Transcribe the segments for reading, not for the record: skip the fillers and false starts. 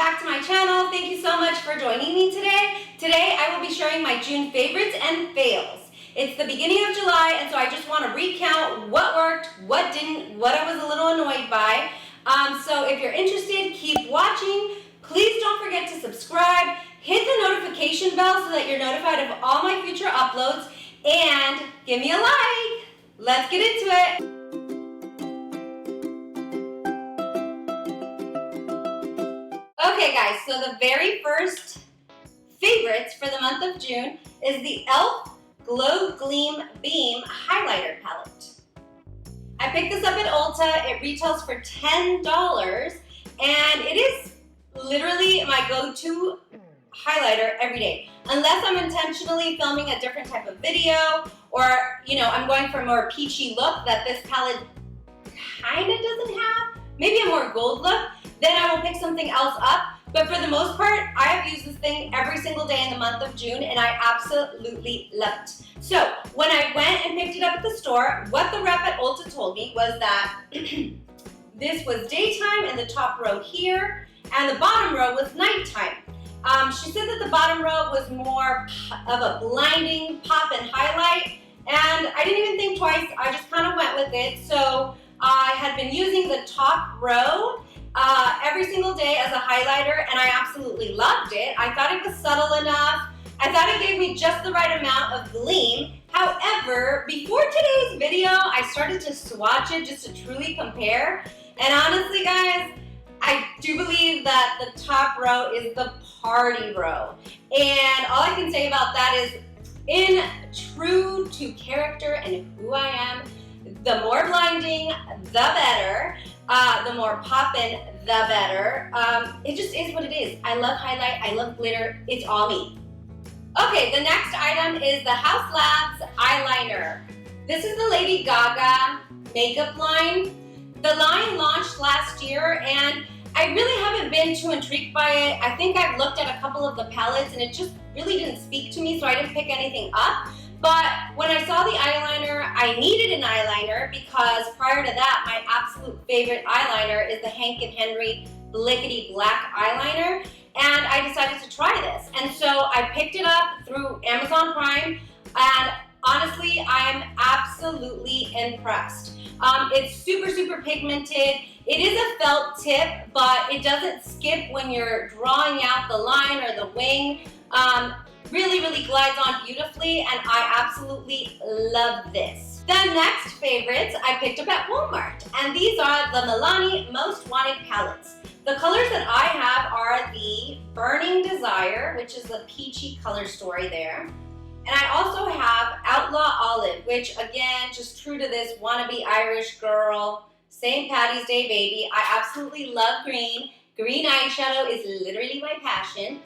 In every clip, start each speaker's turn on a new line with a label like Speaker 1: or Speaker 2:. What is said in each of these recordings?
Speaker 1: back to my channel. Thank you so much for joining me today. Today I will be sharing my June favorites and fails. It's the beginning of July, and so I just want to recount what worked, what didn't, what I was a little annoyed by. So if you're interested, keep watching. Please don't forget to subscribe, hit the notification bell so that you're notified of all my future uploads, and give me a like. Let's get into it. Okay guys, so the very first favorites for the month of June is the Elf+ Gleam Beam Highlighter Palette. I picked this up at Ulta. It retails for $10 and it is literally my go-to highlighter every day. Unless I'm intentionally filming a different type of video or, I'm going for a more peachy look that this palette kind of doesn't have, maybe a more gold look, then I will pick something else up. But for the most part, I have used this thing every single day in the month of June and I absolutely love it. So when I went and picked it up at the store, what the rep at Ulta told me was that this was daytime in the top row here and the bottom row was nighttime. She said that the bottom row was more of a blinding pop and highlight, and I didn't even think twice. I just kind of went with it. So I had been using the top row every single day as a highlighter, and I absolutely loved it. I thought it was subtle enough. I thought it gave me just the right amount of gleam. However, before today's video, I started to swatch it just to truly compare. And honestly, guys, I do believe that the top row is the party row. And all I can say about that is, in true to character and who I am, the more blinding, the better. The more poppin', the better. It just is what it is. I love highlight, I love glitter, it's all me. Okay, the next item is the Haus Labs Eyeliner. This is the Lady Gaga makeup line. The line launched last year and I really haven't been too intrigued by it. I think I've looked at a couple of the palettes and it just really didn't speak to me, so I didn't pick anything up. But when I saw the eyeliner, I needed an eyeliner because prior to that, my absolute favorite eyeliner is the Hank & Henry Blickety Black eyeliner, and I decided to try this. And so I picked it up through Amazon Prime, and honestly, I am absolutely impressed. It's super pigmented. It is a felt tip, but it doesn't skip when you're drawing out the line or the wing. Really glides on beautifully, and I absolutely love this. The next favorites I picked up at Walmart, and these are the Milani Most Wanted palettes. The colors that I have are the Burning Desire, which is the peachy color story there. And I also have Outlaw Olive, which again, just true to this wannabe Irish girl, St. Patty's Day baby. I absolutely love green. Green eyeshadow is literally my passion.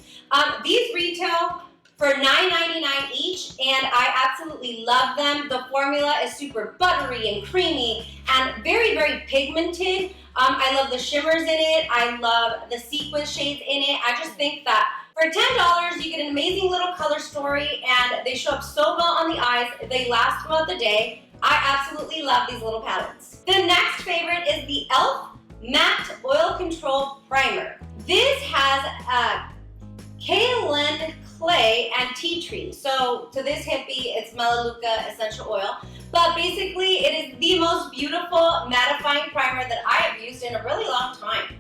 Speaker 1: These retail for $9.99 each, and I absolutely love them. The formula is super buttery and creamy and very pigmented. I love the shimmers in it. I love the sequin shades in it. I just think that for $10, you get an amazing little color story, and they show up so well on the eyes. They last throughout the day. I absolutely love these little palettes. The next favorite is the Elf+Matte Oil Control Primer. This has kaolin clay and tea tree. So to this hippie, it's Melaleuca essential oil. But basically, it is the most beautiful mattifying primer that I have used in a really long time.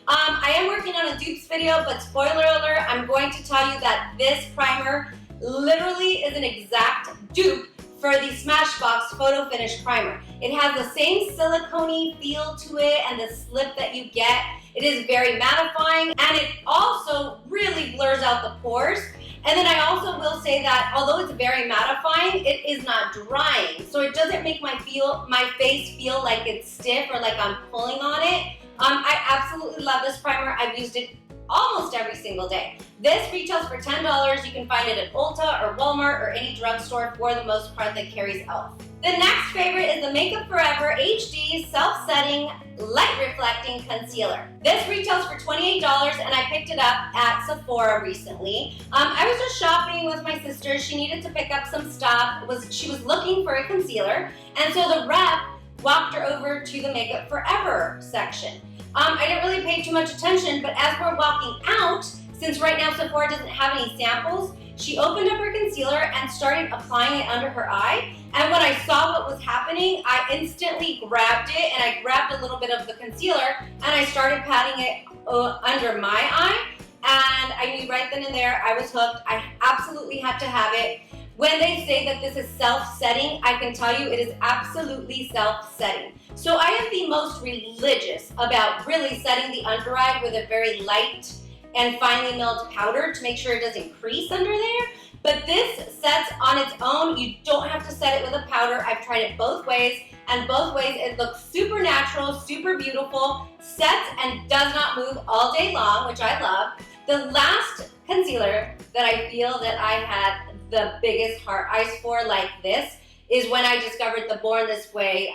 Speaker 1: I am working on a dupes video, but spoiler alert, I'm going to tell you that this primer literally is an exact dupe for the Smashbox Photo Finish Primer. It has the same silicone-y feel to it and the slip that you get. It is very mattifying, and it also really blurs out the pores. And then I also will say that although it's very mattifying, it is not drying. So it doesn't make my face feel like it's stiff or like I'm pulling on it. I absolutely love this primer. I've used it almost every single day. This retails for $10. You can find it at Ulta or Walmart or any drugstore for the most part that carries Elf. The next favorite is the Makeup Forever HD Self-Setting Light Reflecting Concealer. This retails for $28 and I picked it up at Sephora recently. I was just shopping with my sister. She needed to pick up some stuff. She was looking for a concealer, and so the rep walked her over to the Makeup Forever section. I didn't really pay too much attention, but as we're walking out, since right now Sephora doesn't have any samples, she opened up her concealer and started applying it under her eye. And when I saw what was happening, I instantly grabbed it and I grabbed a little bit of the concealer and I started patting it under my eye. And I knew right then and there I was hooked. I absolutely had to have it. When they say that this is self-setting, I can tell you it is absolutely self-setting. So I am the most religious about really setting the under eye with a very light and finely milled powder to make sure it doesn't crease under there. But this sets on its own. You don't have to set it with a powder. I've tried it both ways, and both ways it looks super natural, super beautiful, sets and does not move all day long, which I love. The last concealer that I feel that I had the biggest heart eyes for like this is when I discovered the Born This Way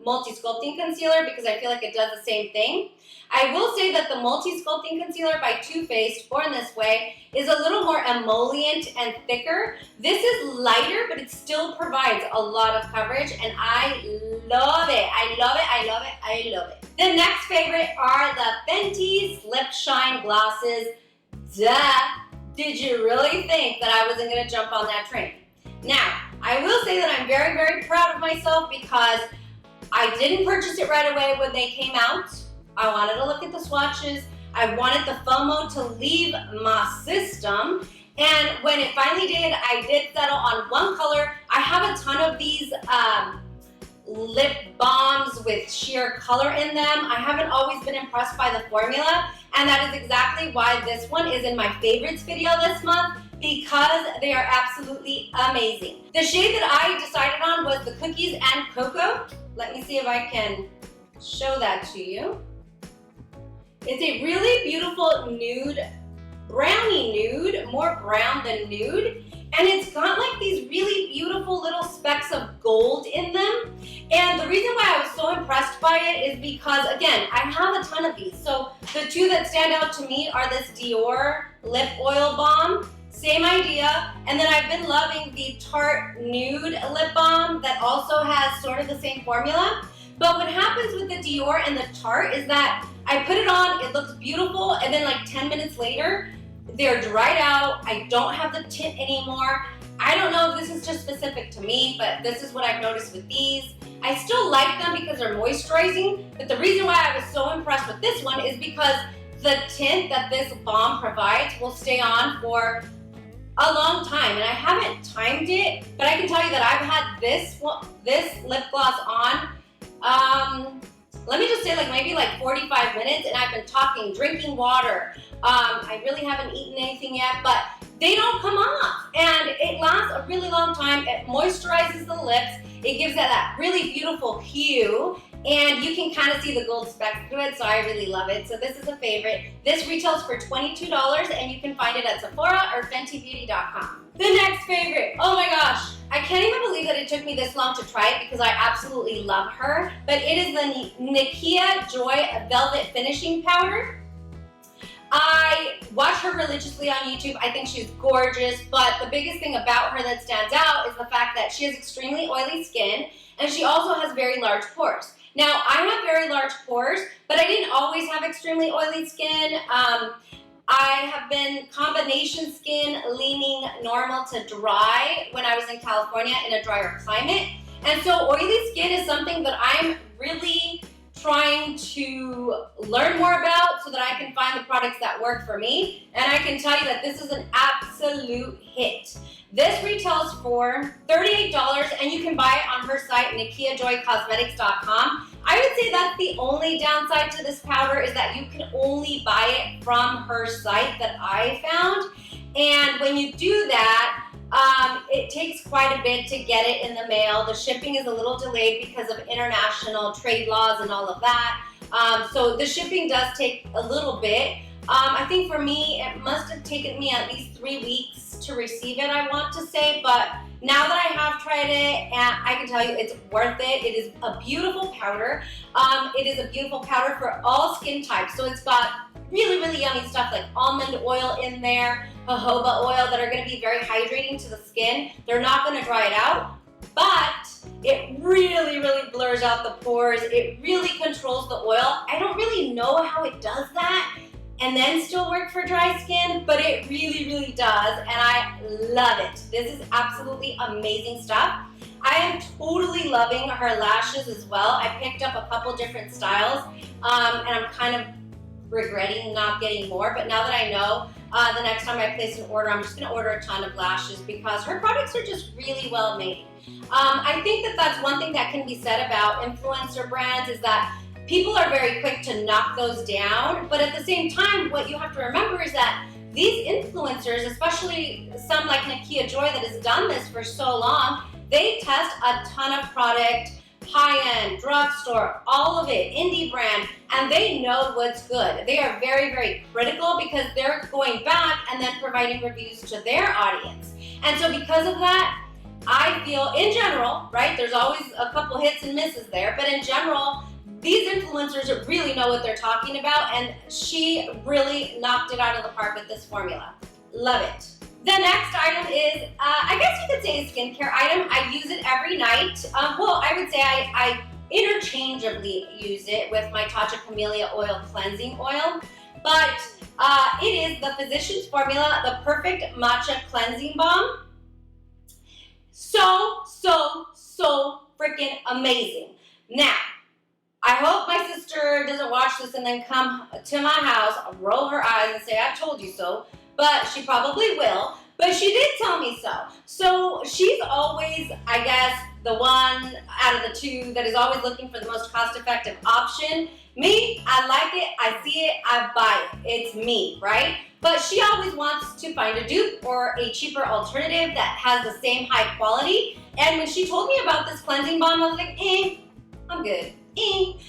Speaker 1: Multi-Sculpting Concealer, because I feel like it does the same thing. I will say that the Multi-Sculpting Concealer by Too Faced, Born This Way, is a little more emollient and thicker. This is lighter, but it still provides a lot of coverage, and I love it. I love it, I love it, I love it. The next favorite are the Fenty Lip Shine glosses. Duh! Did you really think that I wasn't gonna jump on that train? Now, I will say that I'm very, very proud of myself because I didn't purchase it right away when they came out. I wanted to look at the swatches. I wanted the FOMO to leave my system. And when it finally did, I did settle on one color. I have a ton of these lip balms with sheer color in them. I haven't always been impressed by the formula, and that is exactly why this one is in my favorites video this month, because they are absolutely amazing. The shade that I decided on was the Cookies and Cocoa. Let me see if I can show that to you. It's a really beautiful nude, brownie nude, more brown than nude. And it's got like these really beautiful little specks of gold in them. And the reason why I was so impressed by it is because, again, I have a ton of these. So the two that stand out to me are this Dior Lip Oil Balm. Same idea. And then I've been loving the Tarte Nude Lip Balm that also has sort of the same formula. But what happens with the Dior and the Tarte is that I put it on, it looks beautiful, and then like 10 minutes later, they're dried out. I don't have the tint anymore. I don't know if this is just specific to me, but this is what I've noticed with these. I still like them because they're moisturizing, but the reason why I was so impressed with this one is because the tint that this balm provides will stay on for a long time, and I haven't timed it, but I can tell you that I've had this lip gloss on, let me just say like maybe like 45 minutes, and I've been talking, drinking water. I really haven't eaten anything yet, but they don't come off, and it lasts a really long time. It moisturizes the lips. It gives it that really beautiful hue, and you can kind of see the gold specks through it, so I really love it. So this is a favorite. This retails for $22, and you can find it at Sephora or FentyBeauty.com. The next favorite, oh my gosh, I can't even believe that it took me this long to try it because I absolutely love her, but it is the Nikkia Joy Velvet Finishing Powder. I watch her religiously on YouTube. I think she's gorgeous, but the biggest thing about her that stands out is the fact that she has extremely oily skin, and she also has very large pores. Now, I have very large pores, but I didn't always have extremely oily skin. I have been combination skin, leaning normal to dry when I was in California in a drier climate. And so oily skin is something that I'm really trying to learn more about so that I can find the products that work for me. And I can tell you that this is an absolute hit. This retails for $38, and you can buy it on her site, NikkiaJoyCosmetics.com. I would say that's the only downside to this powder is that you can only buy it from her site that I found. And when you do that, it takes quite a bit to get it in the mail. The shipping is a little delayed because of international trade laws and all of that. So the shipping does take a little bit. I think for me, it must have taken me at least 3 weeks to receive it, I want to say. But now that I have tried it, I can tell you it's worth it. It is a beautiful powder. It is a beautiful powder for all skin types. So it's got really, really yummy stuff like almond oil in there, jojoba oil that are going to be very hydrating to the skin. They're not going to dry it out. but it really, really blurs out the pores. It really controls the oil. I don't really know how it does that and then still work for dry skin, but it really, really does, and I love it. This is absolutely amazing stuff. I am totally loving her lashes as well. I picked up a couple different styles, and I'm kind of regretting not getting more, but now that I know, the next time I place an order, I'm just gonna order a ton of lashes because her products are just really well made. I think that that's one thing that can be said about influencer brands is that people are very quick to knock those down, but at the same time, what you have to remember is that these influencers, especially some like Nikkia Joy that has done this for so long, they test a ton of product, high-end, drugstore, all of it, indie brand, and they know what's good. They are very, very critical because they're going back and then providing reviews to their audience. And so because of that, I feel in general, right, there's always a couple hits and misses there, but in general, these influencers really know what they're talking about, and she really knocked it out of the park with this formula. Love it. The next item is, I guess you could say a skincare item. I use it every night. Well, I would say I interchangeably use it with my Tatcha Camellia Oil Cleansing Oil, but it is the Physicians Formula, the Perfect Matcha Cleansing Balm. So freaking amazing. Now, I hope my sister doesn't watch this and then come to my house, roll her eyes and say, I told you so, but she probably will. But she did tell me so. So she's always, I guess, the one out of the two that is always looking for the most cost-effective option. Me, I like it, I see it, I buy it. It's me, right? But she always wants to find a dupe or a cheaper alternative that has the same high quality. And when she told me about this cleansing balm, I was like, I'm good.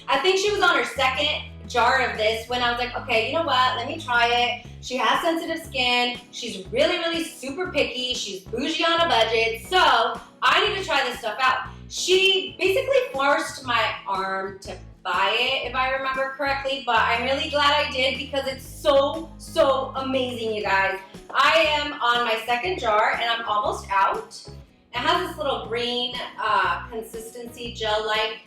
Speaker 1: I think she was on her second jar of this when I was like, okay, you know what, let me try it. She has sensitive skin. She's really, really super picky. She's bougie on a budget. So I need to try this stuff out. She basically forced my arm to buy it, if I remember correctly, but I'm really glad I did because it's so amazing, you guys. I am on my second jar and I'm almost out. It has this little green consistency gel-like.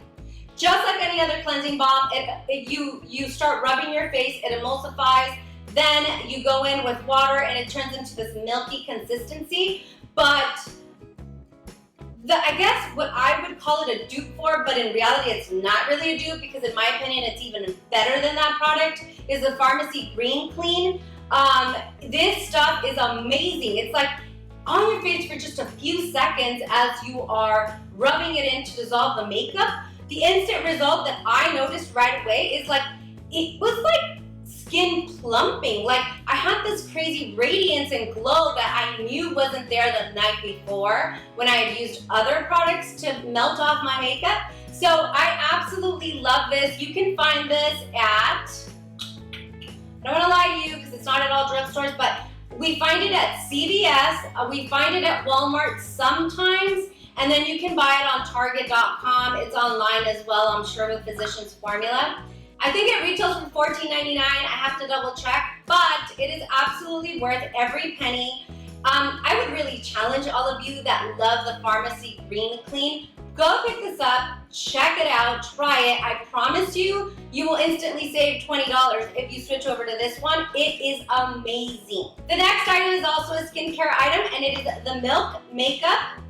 Speaker 1: Just like any other cleansing balm, you start rubbing your face, it emulsifies, then you go in with water and it turns into this milky consistency. But I guess what I would call it a dupe for, but in reality it's not really a dupe because in my opinion it's even better than that product, is the Pharmacy Green Clean. This stuff is amazing. It's like on your face for just a few seconds as you are rubbing it in to dissolve the makeup. The instant result that I noticed right away is like, it was like skin plumping. Like I had this crazy radiance and glow that I knew wasn't there the night before when I had used other products to melt off my makeup. So I absolutely love this. You can find this at, I don't want to lie to you because it's not at all drugstores, but we find it at CVS, we find it at Walmart sometimes, and then you can buy it on Target.com. It's online as well, I'm sure, with Physicians Formula. I think it retails for $14.99. I have to double check, but it is absolutely worth every penny. I would really challenge all of you that love the Pharmacy Green Clean. Go pick this up, check it out, try it. I promise you, you will instantly save $20 if you switch over to this one. It is amazing. The next item is also a skincare item, and it is the Milk Makeup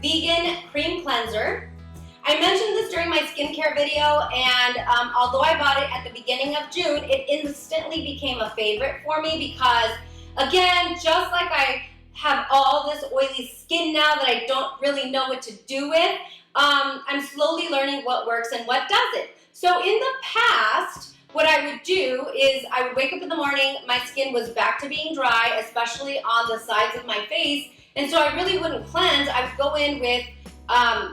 Speaker 1: Vegan Cream Cleanser. I mentioned this during my skincare video, and although I bought it at the beginning of June, it instantly became a favorite for me because, again, just like I have all this oily skin now that I don't really know what to do with, I'm slowly learning what works and what doesn't. So in the past, what I would do is I would wake up in the morning, my skin was back to being dry, especially on the sides of my face, and so I really wouldn't cleanse. I would go in with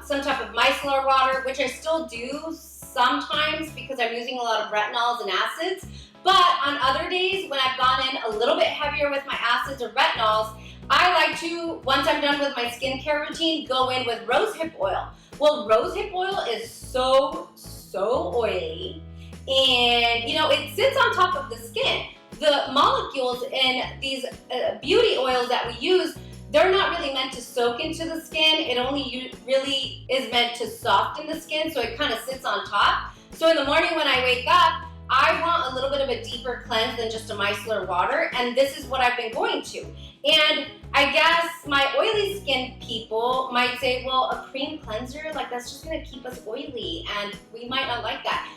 Speaker 1: some type of micellar water, which I still do sometimes because I'm using a lot of retinols and acids. But on other days when I've gone in a little bit heavier with my acids or retinols, I like to, once I'm done with my skincare routine, go in with rosehip oil. Well, rosehip oil is so oily, and you know, it sits on top of the skin. The molecules in these beauty oils that we use, they're not really meant to soak into the skin. It only really is meant to soften the skin, so it kind of sits on top. So in the morning when I wake up, I want a little bit of a deeper cleanse than just a micellar water, and this is what I've been going to. And I guess my oily skin people might say, well, a cream cleanser, like that's just gonna keep us oily, and we might not like that.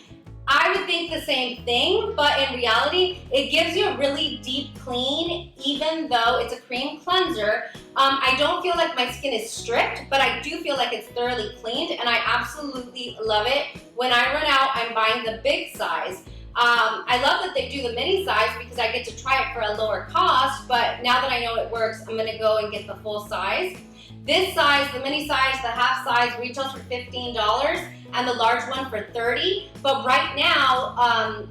Speaker 1: I would think the same thing, but in reality, it gives you a really deep clean, even though it's a cream cleanser. I don't feel like my skin is stripped, but I do feel like it's thoroughly cleaned, and I absolutely love it. When I run out, I'm buying the big size. I love that they do the mini size because I get to try it for a lower cost, but now that I know it works, I'm gonna go and get the full size. This size, the mini size, the half size, retails for $15 and the large one for $30. But right now,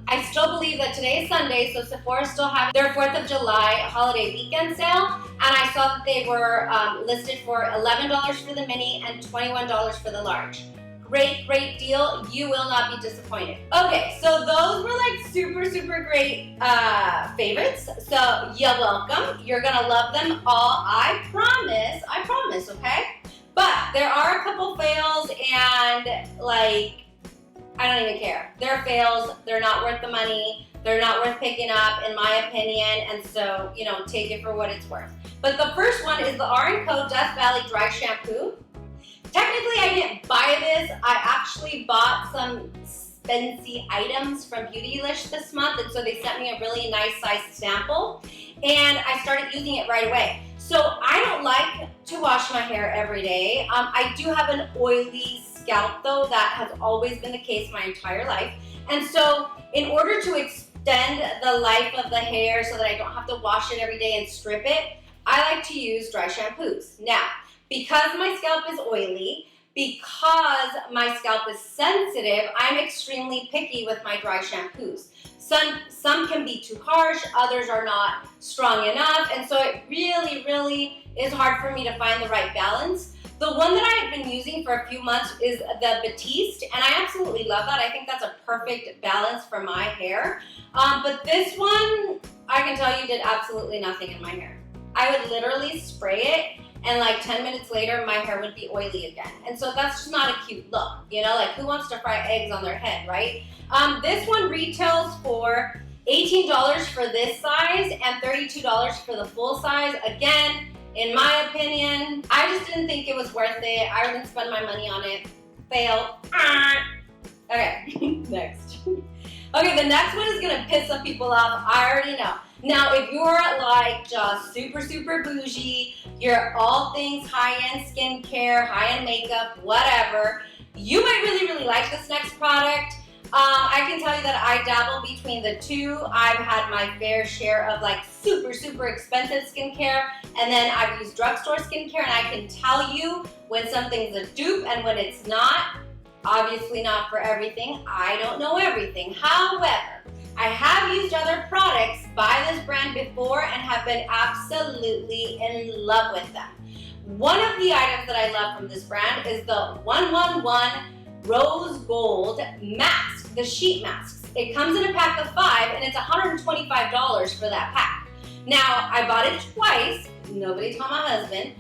Speaker 1: I still believe that today is Sunday, so Sephora still have their 4th of July holiday weekend sale. And I saw that they were listed for $11 for the mini and $21 for the large. Great, great deal. You will not be disappointed. Okay, so those were like super, super great favorites. So you're welcome. You're gonna love them all. I promise, okay? But there are a couple fails, and like, I don't even care. They're fails. They're not worth the money. They're not worth picking up, in my opinion. And so, you know, take it for what it's worth. But the first one is the R+Co Death Valley Dry Shampoo. Technically, I didn't buy this. I actually bought some Fenty items from Beautylish this month, and so they sent me a really nice size sample, and I started using it right away. So I don't like to wash my hair every day. I do have an oily scalp though. That has always been the case my entire life. And so in order to extend the life of the hair so that I don't have to wash it every day and strip it, I like to use dry shampoos. Now, because my scalp is oily, because my scalp is sensitive, I'm extremely picky with my dry shampoos. Some can be too harsh, others are not strong enough, and so it really, really is hard for me to find the right balance. The one that I have been using for a few months is the Batiste, and I absolutely love that. I think that's a perfect balance for my hair. But this one, I can tell you, did absolutely nothing in my hair. I would literally spray it, and like 10 minutes later, my hair would be oily again. And so that's just not a cute look, you know? Like, who wants to fry eggs on their head, right? This one retails for $18 for this size and $32 for the full size. Again, in my opinion, I just didn't think it was worth it. I wouldn't spend my money on it. Fail. Okay, next. Okay, the next one is gonna piss some people off. I already know. Now, if you're like just super, super bougie, you're all things high-end skincare, high-end makeup, whatever, you might really, really like this next product. I can tell you that I dabble between the two. I've had my fair share of like super, super expensive skincare, and then I've used drugstore skincare, and I can tell you when something's a dupe and when it's not. Obviously not for everything. I don't know everything. However, I have used other products by this brand before and have been absolutely in love with them. One of the items that I love from this brand is the 111 Rose Gold Mask, the sheet masks. It comes in a pack of 5 and it's $125 for that pack. Now, I bought it twice, nobody told my husband,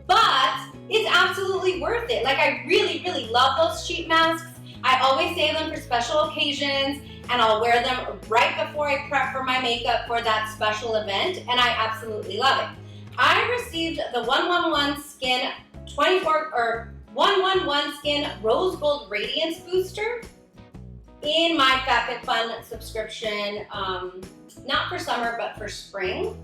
Speaker 1: but it's absolutely worth it. Like, I really, really love those sheet masks. I always save them for special occasions, and I'll wear them right before I prep for my makeup for that special event, and I absolutely love it. I received the 111 Skin 111 Skin Rose Gold Radiance Booster in my FabFitFun subscription, not for summer, but for spring.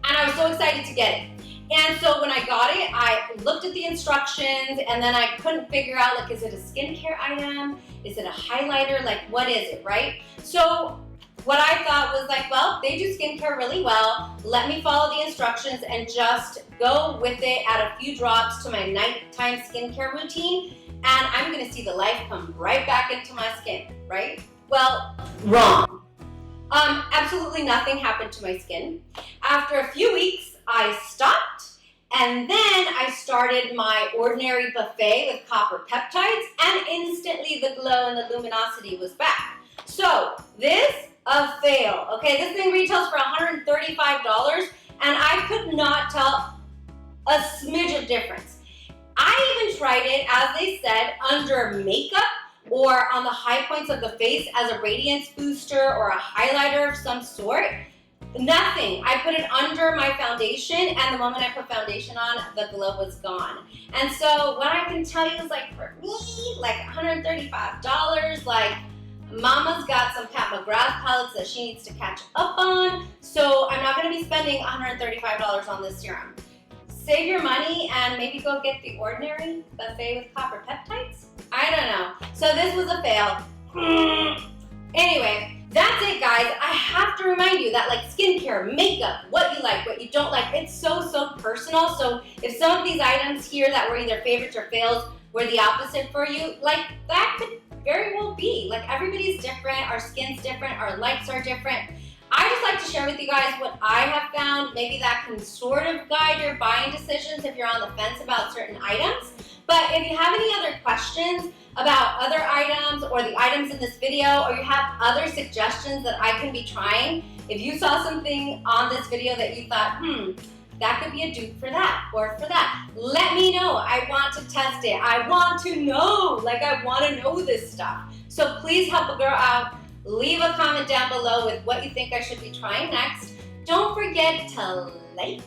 Speaker 1: And I was so excited to get it. And so when I got it, I looked at the instructions, and then I couldn't figure out, like, is it a skincare item? Is it a highlighter? Like, what is it, right? So what I thought was like, well, they do skincare really well. Let me follow the instructions and just go with it, add a few drops to my nighttime skincare routine, and I'm gonna see the life come right back into my skin, right? Well, wrong. Absolutely nothing happened to my skin. After a few weeks, I stopped, and then I started my ordinary buffet with copper peptides, and instantly the glow and the luminosity was back. So this, a fail. Okay, this thing retails for $135, and I could not tell a smidge of difference. I even tried it, as they said, under makeup or on the high points of the face as a radiance booster or a highlighter of some sort. Nothing. I put it under my foundation, and the moment I put foundation on, the glow was gone. And so what I can tell you is, like, for me, like $135, like, Mama's got some Pat McGrath palettes that she needs to catch up on, so I'm not going to be spending $135 on this serum. Save your money and maybe go get the Ordinary Buffet with Copper Peptides? I don't know. So this was a fail. Anyway, that's it, guys. I have to remind you that, like, skincare, makeup, what you like, what you don't like, it's so personal. So if some of these items here that were either favorites or fails were the opposite for you, like, that could very well be. Like, everybody's different, our skin's different, our likes are different. I just like to share with you guys what I have found. Maybe that can sort of guide your buying decisions if you're on the fence about certain items. But if you have any other questions about other items or the items in this video, or you have other suggestions that I can be trying, if you saw something on this video that you thought, that could be a dupe for that or for that, let me know. I want to test it. I want to know. Like, I want to know this stuff. So please help a girl out. Leave a comment down below with what you think I should be trying next. Don't forget to like,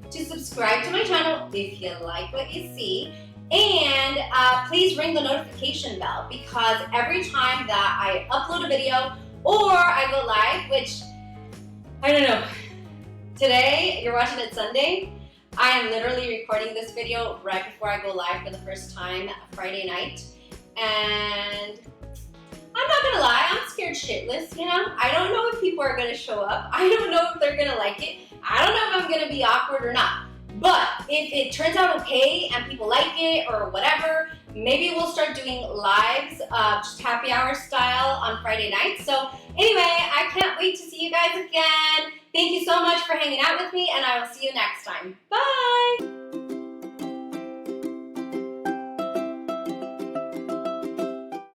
Speaker 1: to subscribe to my channel if you like what you see, and please ring the notification bell, because every time that I upload a video or I go live, which, I don't know, today, you're watching it Sunday, I am literally recording this video right before I go live for the first time Friday night, and I'm not gonna lie, I'm scared shitless, you know? I don't know if people are gonna show up. I don't know if they're gonna like it. I don't know if I'm gonna be awkward or not. But if it turns out okay and people like it or whatever, maybe we'll start doing lives, just happy hour style on Friday nights. So anyway, I can't wait to see you guys again. Thank you so much for hanging out with me, and I will see you next time. Bye!